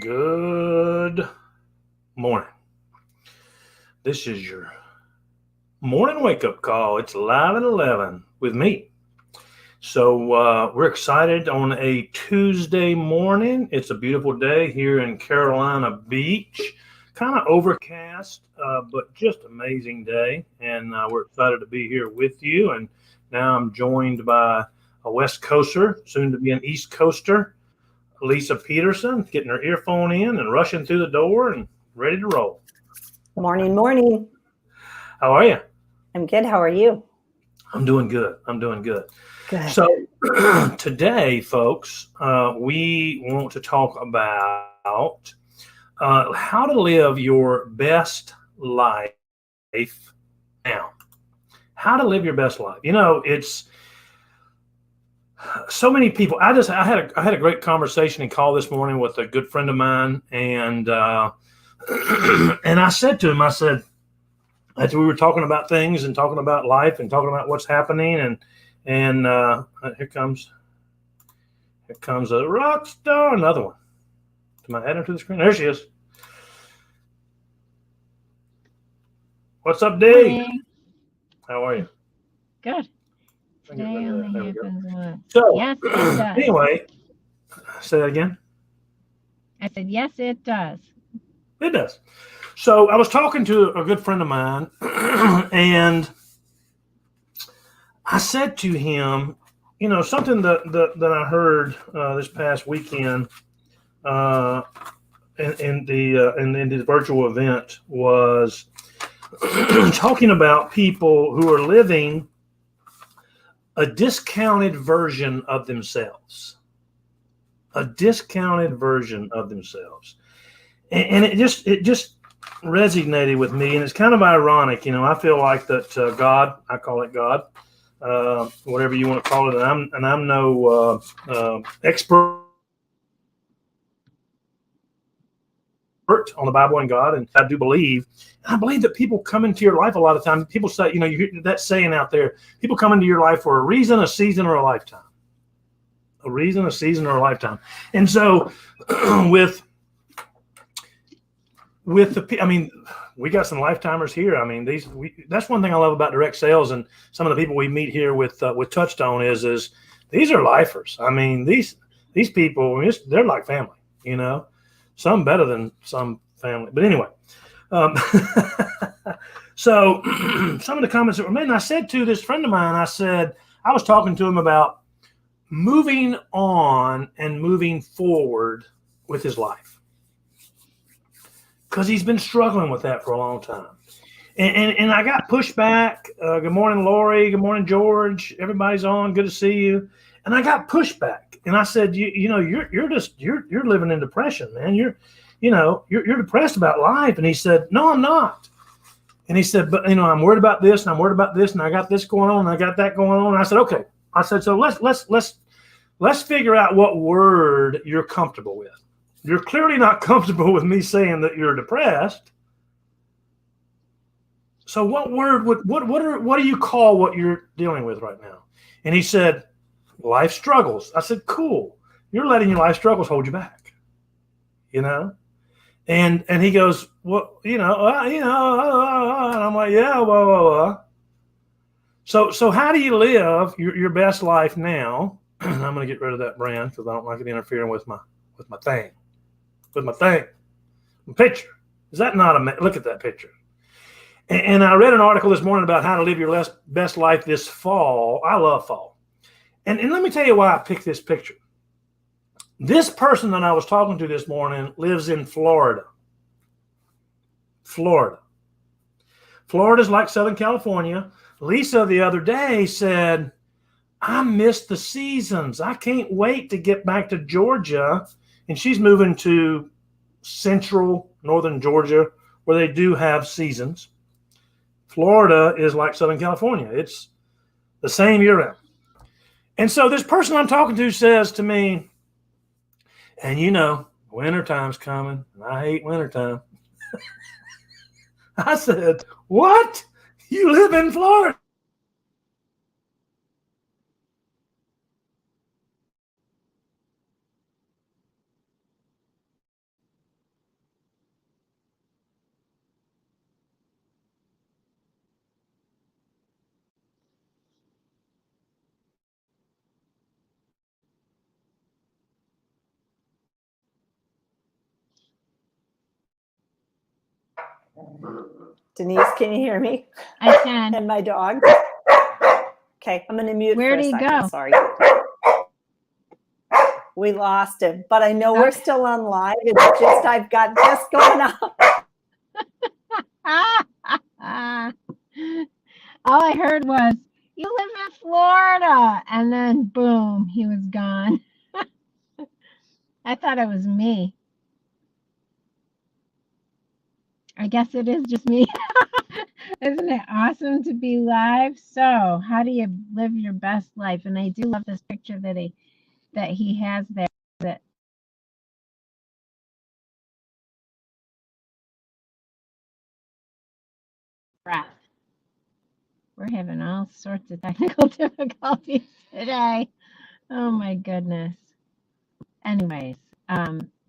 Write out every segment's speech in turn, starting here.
Good morning. This is your morning wake up call. It's live at 11 with me. So we're excited on a Tuesday morning. It's a beautiful day here in Carolina Beach. Kind of overcast, but just amazing day. And we're excited to be here with you. And now I'm joined by a West Coaster, soon to be an East Coaster. Lisa Peterson, getting her earphone in and rushing through the door and ready to roll. Morning. How are you? I'm good. How are you? I'm doing good. Good. So today, folks, we want to talk about how to live your best life now. How to live your best life. You know, it's so many people. I had a great conversation and call this morning with a good friend of mine, and and I said to him, as we were talking about things and talking about life and talking about what's happening, and here comes a rock star, another one. Am I adding to the screen? There she is. What's up, Dave? Morning. How are you? Good. Today only happens once. So, yes, it does. Anyway, say that again. I said, yes, it does. It does. So I was talking to a good friend of mine, and I said to him, you know, something that I heard this past weekend in the virtual event was talking about people who are living a discounted version of themselves. A discounted version of themselves. And it just resonated with me, and it's kind of ironic. You know, I feel like that God, I call it God, whatever you want to call it, and I'm no expert on the Bible and God, and I believe that people come into your life a lot of times. People say, you know, you hear that saying out there, people come into your life for a reason, a season, or a lifetime. A reason, a season, or a lifetime. And so with I mean, we got some lifetimers here. I mean, that's one thing I love about direct sales and some of the people we meet here with Touchstone is these are lifers. I mean, these people, they're like family, you know, some better than some family. But anyway, so some of the comments that were made, and I said to this friend of mine, I was talking to him about moving on and moving forward with his life, because he's been struggling with that for a long time. And I got pushback. Good morning, Lori. Good morning, George. Everybody's on. Good to see you. And I got pushback. And I said, you know, you're living in depression, man. You're depressed about life. And he said, no, I'm not. And he said, but, you know, I'm worried about this, and I'm worried about this, and I got this going on, and I got that going on. And I said, okay. I said, so let's figure out what word you're comfortable with. You're clearly not comfortable with me saying that you're depressed. So what word what do you call what you're dealing with right now? And he said, life struggles. I said, cool. You're letting your life struggles hold you back. You know? And he goes, well, and I'm like, yeah, well. So how do you live your best life now? I'm going to get rid of that brand because I don't like it interfering with my thing. With my picture. Is that not look at that picture? And I read an article this morning about how to live your best life this fall. I love fall. And let me tell you why I picked this picture. This person that I was talking to this morning lives in Florida. Florida's like Southern California. Lisa the other day said, I missed the seasons. I can't wait to get back to Georgia. And she's moving to central northern Georgia, where they do have seasons. Florida is like Southern California. It's the same year round. And so this person I'm talking to says to me, and you know, wintertime's coming, and I hate wintertime. I said, what? You live in Florida? Denise, can you hear me? I can. And my dog? Okay, I'm going to mute Where'd for a he second. go? Sorry. We lost him, but I know we're Okay. still on live. It's just I've got this going on. All I heard was, "You live in Florida," and then boom, he was gone. I thought it was me. I guess it is just me. Isn't it awesome to be live? So, how do you live your best life? And I do love this picture that he has there. That breath. We're having all sorts of technical difficulties today. Oh my goodness. Anyways,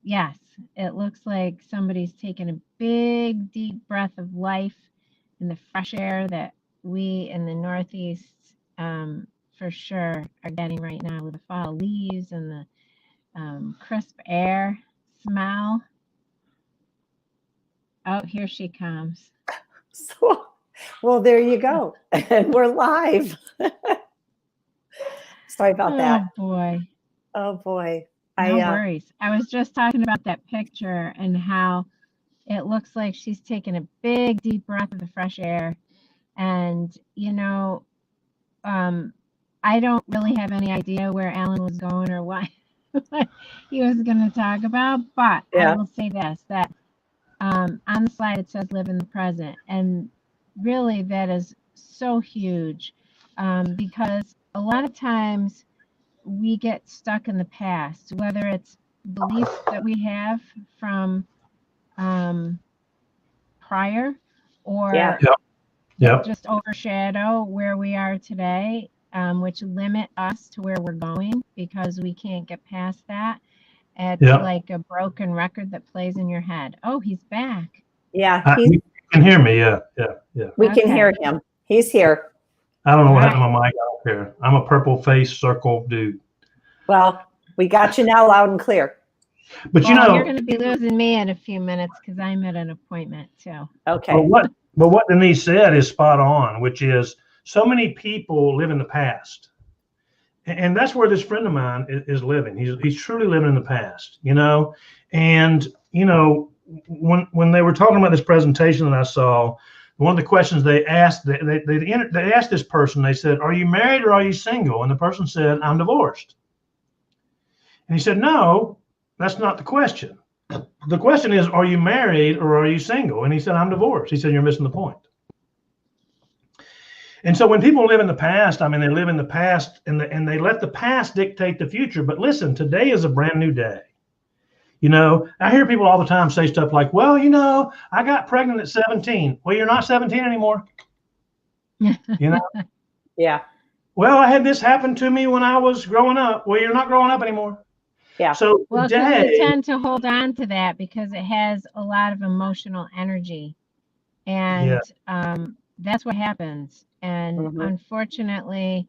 yes, it looks like somebody's taking a big, deep breath of life in the fresh air that we in the Northeast, for sure, are getting right now with the fall leaves and the crisp air smell. Oh, here she comes. So, well, there you go. And we're live. Sorry about that. Oh boy. Oh boy. No worries. I was just talking about that picture and how it looks like she's taking a big, deep breath of the fresh air. And, I don't really have any idea where Alan was going or what he was going to talk about. But I will say this, that on the slide it says live in the present. And really that is so huge because a lot of times we get stuck in the past, whether it's beliefs that we have from prior or just overshadow where we are today, which limit us to where we're going because we can't get past that. It's like a broken record that plays in your head. Oh, he's back. Yeah. You can hear me. Yeah. We can hear him. He's here. I don't know what happened to my mic out here. I'm a purple face circle dude. Well, we got you now loud and clear. But you're going to be losing me in a few minutes because I'm at an appointment too. Okay. But what Denise said is spot on, which is so many people live in the past. And that's where this friend of mine is living. He's truly living in the past, And, when they were talking about this presentation that I saw, one of the questions they asked, they asked this person, they said, "Are you married or are you single?" And the person said, "I'm divorced." And he said, "No, that's not the question. The question is, are you married or are you single?" And he said, "I'm divorced." He said, "You're missing the point." And so when people live in the past, they live in the past and they let the past dictate the future. But listen, today is a brand new day. I hear people all the time say stuff like, "Well, I got pregnant at 17. Well, you're not 17 anymore. Yeah. Well, I had this happen to me when I was growing up. Well, you're not growing up anymore. Yeah. So we tend to hold on to that because it has a lot of emotional energy. And that's what happens. And unfortunately,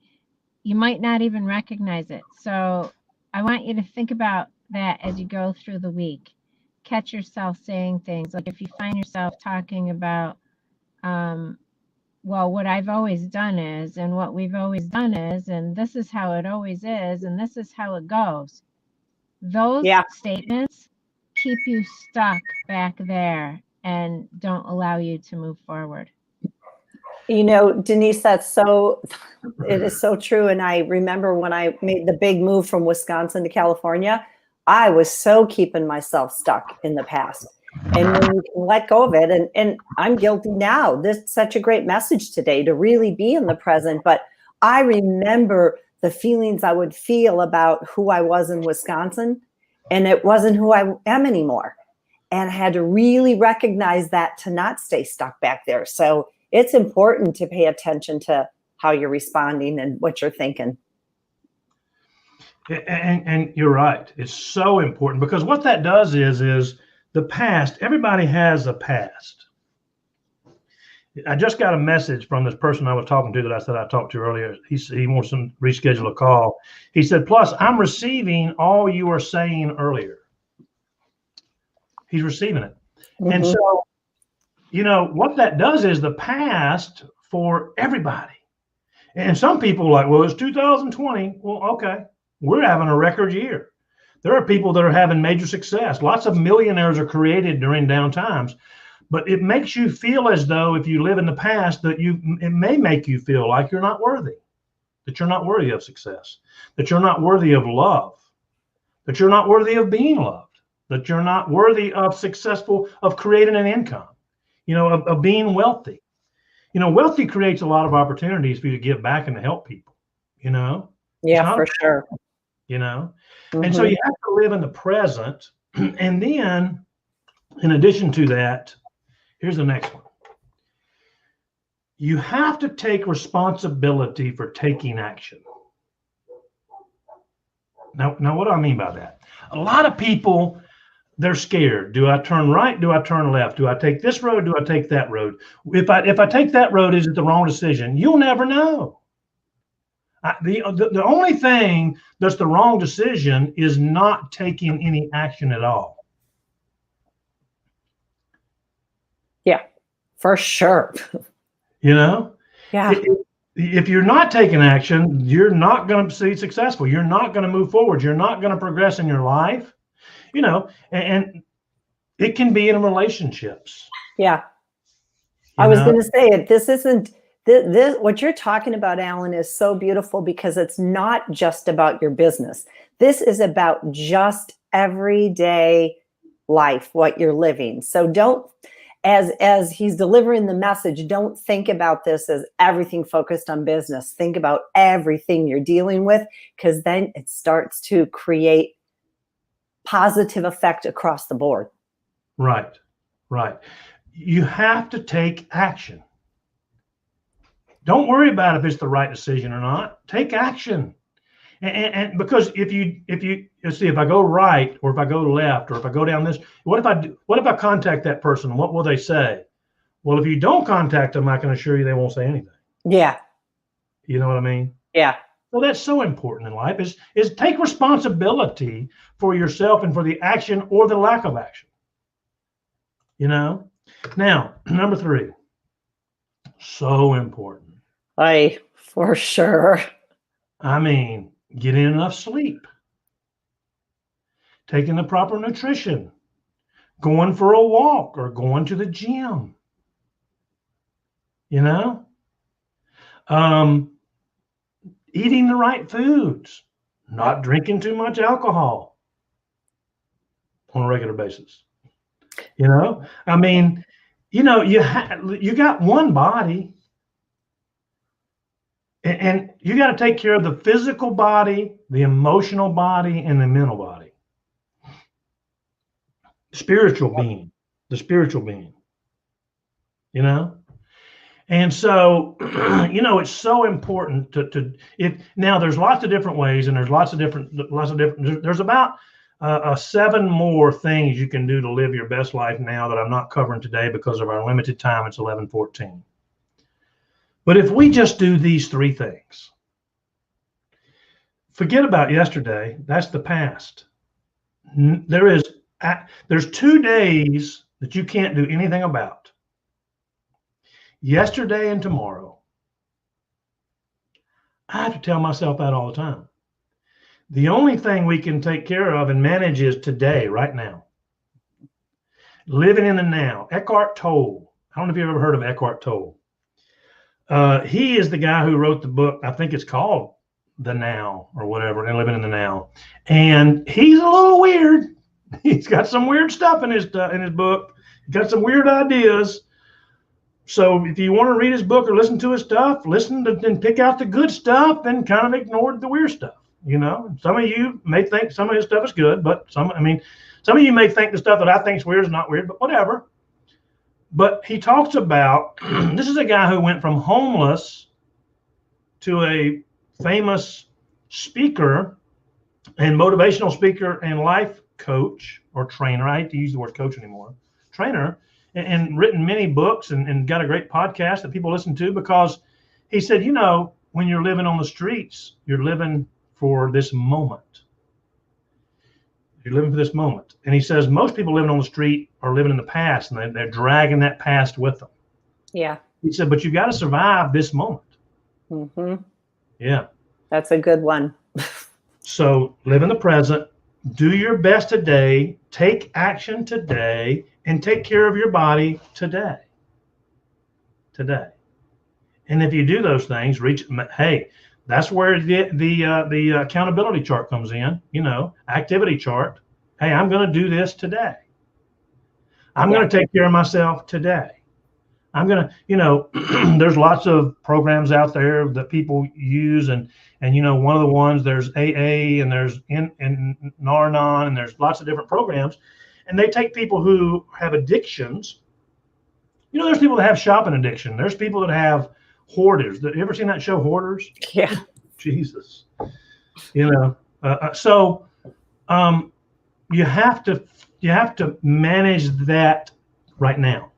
you might not even recognize it. So I want you to think about that as you go through the week. Catch yourself saying things like if you find yourself talking about, well, what I've always done is, and what we've always done is, and this is how it always is, and this is how it goes. Those statements keep you stuck back there and don't allow you to move forward. Denise, it is so true. And I remember when I made the big move from Wisconsin to California, I was so keeping myself stuck in the past. And when you can let go of it, and I'm guilty now. This is such a great message today to really be in the present. But I remember the feelings I would feel about who I was in Wisconsin, and it wasn't who I am anymore. And I had to really recognize that to not stay stuck back there. So it's important to pay attention to how you're responding and what you're thinking. And you're right. It's so important because what that does is the past, everybody has a past. I just got a message from this person I was talking to that I said I talked to earlier. He wants to reschedule a call. He said, "Plus, I'm receiving all you were saying earlier." He's receiving it. And so, what that does is the past for everybody. And some people are like, well, it's 2020. Well, okay, we're having a record year. There are people that are having major success. Lots of millionaires are created during down times. But it makes you feel as though if you live in the past that it may make you feel like you're not worthy, that you're not worthy of success, that you're not worthy of love, that you're not worthy of being loved, that you're not worthy of creating an income, of being wealthy. Wealthy creates a lot of opportunities for you to give back and to help people, Yeah, for sure. And so you have to live in the present. And then in addition to that, here's the next one. You have to take responsibility for taking action. Now, what do I mean by that? A lot of people, they're scared. Do I turn right? Do I turn left? Do I take this road? Do I take that road? If I take that road, is it the wrong decision? You'll never know. The only thing that's the wrong decision is not taking any action at all. Yeah, for sure. Yeah. If you're not taking action, you're not going to be successful. You're not going to move forward. You're not going to progress in your life, and it can be in relationships. Yeah. I was going to say it. This isn't this what you're talking about, Alan, is so beautiful because it's not just about your business. This is about just everyday life, what you're living. So don't, as he's delivering the message, don't think about this as everything focused on business. Think about everything you're dealing with, because then it starts to create positive effect across the board. Right. You have to take action. Don't worry about if it's the right decision or not. Take action. And because if you let's see, if I go right or if I go left or if I go down this, what if I contact that person? What will they say? Well, if you don't contact them, I can assure you they won't say anything. Yeah. You know what I mean? Yeah. Well, that's so important in life is take responsibility for yourself and for the action or the lack of action. Now, number 3, so important. For sure. I mean, getting enough sleep, taking the proper nutrition, going for a walk or going to the gym, eating the right foods, not drinking too much alcohol on a regular basis. I mean, you got one body. And you got to take care of the physical body, the emotional body, and the mental body. The spiritual being. And so, it's so important now there's lots of different ways, and there's there's about 7 more things you can do to live your best life now that I'm not covering today because of our limited time. It's 11:14. But if we just do these 3 things, forget about yesterday. That's the past. There's 2 days that you can't do anything about. Yesterday and tomorrow. I have to tell myself that all the time. The only thing we can take care of and manage is today, right now. Living in the now. Eckhart Tolle. I don't know if you've ever heard of Eckhart Tolle. He is the guy who wrote the book, I think it's called The Now or whatever, and Living in the Now. And he's a little weird. He's got some weird stuff in his book. He's got some weird ideas. So if you want to read his book or listen to his stuff, listen to and pick out the good stuff and kind of ignore the weird stuff. Some of you may think some of his stuff is good, but some of you may think the stuff that I think is weird is not weird, but whatever. But he talks about, this is a guy who went from homeless to a famous speaker and motivational speaker and life coach or trainer. I hate to use the word coach anymore. Trainer, and written many books and got a great podcast that people listen to, because he said, when you're living on the streets, you're living for this moment. You're living for this moment. And he says most people living on the street are living in the past, and they're dragging that past with them. Yeah. He said, but you've got to survive this moment. Mm-hmm. Yeah. That's a good one. So live in the present, do your best today, take action today, and take care of your body today. Today. And if you do those things, hey, that's where the accountability chart comes in, activity chart. Hey, I'm going to do this today. I'm going to take care of myself today. I'm going to, there's lots of programs out there that people use. And one of the ones, there's AA and there's Nar-Anon, and there's lots of different programs. And they take people who have addictions. There's people that have shopping addiction. There's people that have hoarders. You ever seen that show, Hoarders? Yeah. Jesus. So you have to manage that right now.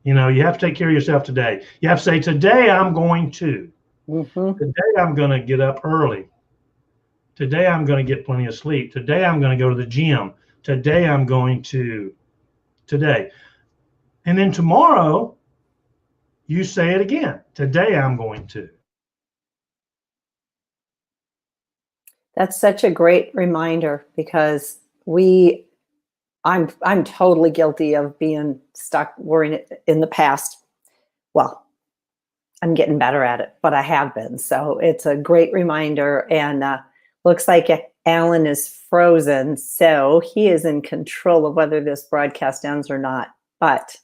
You have to take care of yourself today. You have to say, today I'm going to. Mm-hmm. Today I'm going to get up early. Today I'm going to get plenty of sleep. Today I'm going to go to the gym. Today I'm going to. Today. And then tomorrow, you say it again. Today I'm going to. That's such a great reminder, because I'm totally guilty of being stuck worrying in the past. Well, I'm getting better at it, but I have been. So it's a great reminder. And looks like Alan is frozen. So he is in control of whether this broadcast ends or not. But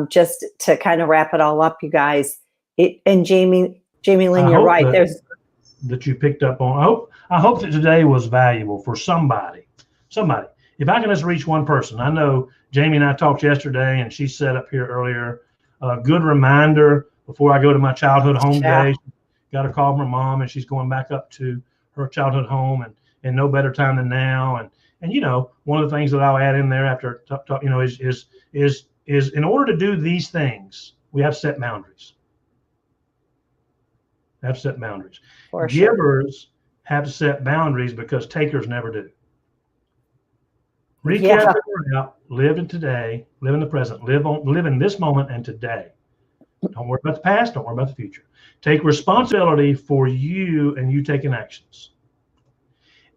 just to kind of wrap it all up, you guys, and Jamie Lynn, you're right. That you picked up on. I hope that today was valuable for somebody. If I can just reach one person. I know Jamie and I talked yesterday, and she said up here earlier, a good reminder before I go to my childhood home today. Got a call from her mom, and she's going back up to her childhood home, and no better time than now. And one of the things that I'll add in there after is in order to do these things, we have to set boundaries. For sure. Givers have to set boundaries because takers never do. Recap it out, live in today, live in the present, live in this moment and today. Don't worry about the past, don't worry about the future. Take responsibility for you and you taking actions.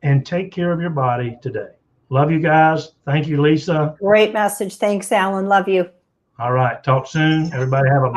And take care of your body today. Love you guys. Thank you, Lisa. Great message. Thanks, Alan. Love you. All right. Talk soon. Everybody have a